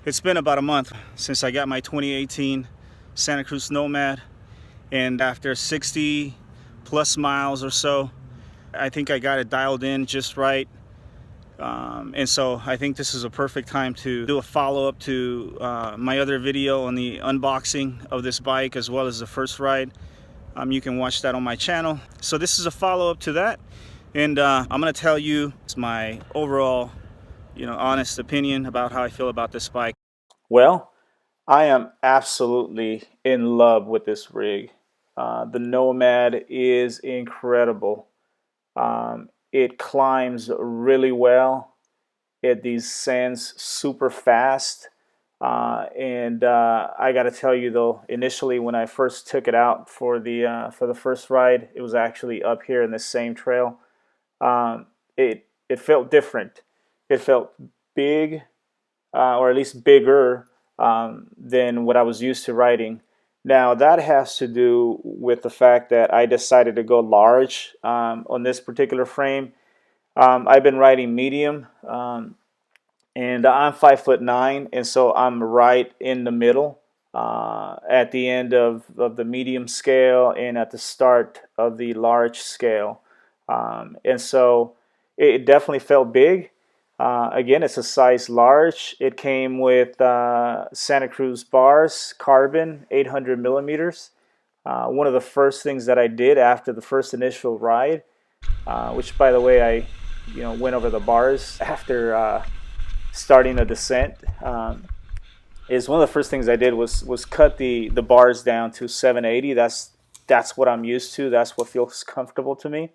It's been about a month since I got my 2018 Santa Cruz Nomad, and after 60 plus miles or so, I think I got it dialed in just right. And so I think this is a perfect time to do a follow-up to my other video on the unboxing of this bike, as well as the first ride. You can watch that on my channel. So this is a follow-up to that, and I'm gonna tell you my overall honest opinion about how I feel about this bike. Well, I am absolutely in love with this rig. The Nomad is incredible. It climbs really well. It descends super fast. And I got to tell you though, initially when I first took it out for the first ride, it was actually up here in the same trail. It felt different. It felt big, or at least bigger than what I was used to riding. Now that has to do with the fact that I decided to go large on this particular frame. I've been riding medium, and I'm 5'9", and so I'm right in the middle, at the end of the medium scale and at the start of the large scale. And so it definitely felt big. Again, it's a size large. It came with Santa Cruz bars, carbon, 800 millimeters. One of the first things that I did after the first initial ride, which by the way I went over the bars after starting a descent, is one of the first things I did was cut the bars down to 780. That's what I'm used to. That's what feels comfortable to me.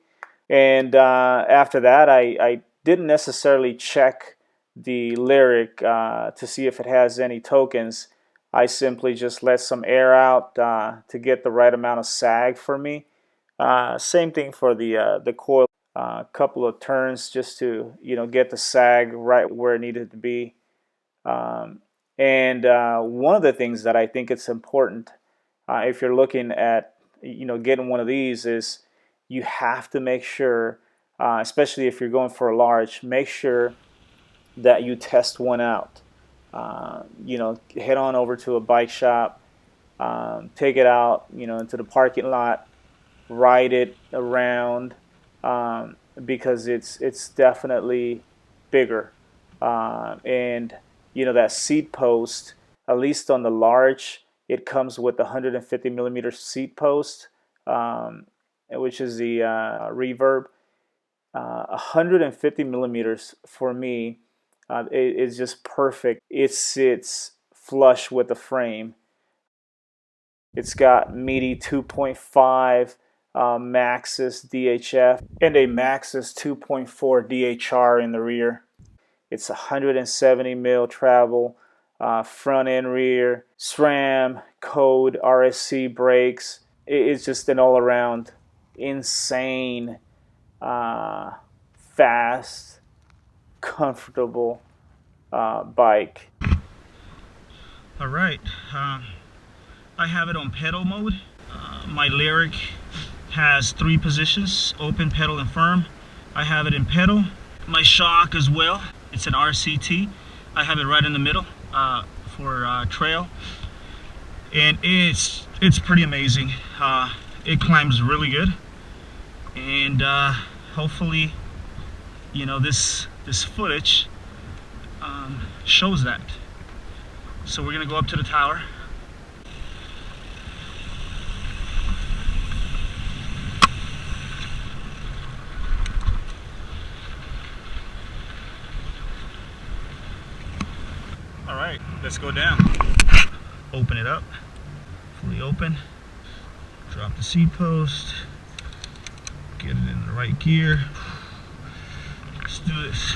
And after that, I didn't necessarily check the lyric to see if it has any tokens. I simply just let some air out to get the right amount of sag for me. Same thing for the coil. A couple of turns just to get the sag right where it needed to be. And one of the things that I think it's important if you're looking at getting one of these is you have to make sure, especially if you're going for a large, make sure that you test one out. Head on over to a bike shop, take it out into the parking lot, ride it around, because it's definitely bigger. And that seat post, at least on the large, it comes with a 150 millimeter seat post, which is the reverb. 150 millimeters for me is just perfect. It sits flush with the frame. It's got meaty 2.5 Maxxis DHF and a Maxxis 2.4 DHR in the rear. It's 170 mil travel, front and rear, SRAM, code, RSC brakes. It's just an all-around insane, fast, comfortable bike. All right, I have it on pedal mode. My lyric has 3 positions: open, pedal, and firm. I have it in pedal. My shock as well, it's an RCT. I have it right in the middle for trail, and it's pretty amazing. It climbs really good, and hopefully this footage shows that. So we're gonna go up to the tower. All right, let's go down. Open it up, fully open. Drop the seat post. Get it in the right gear. Let's do this.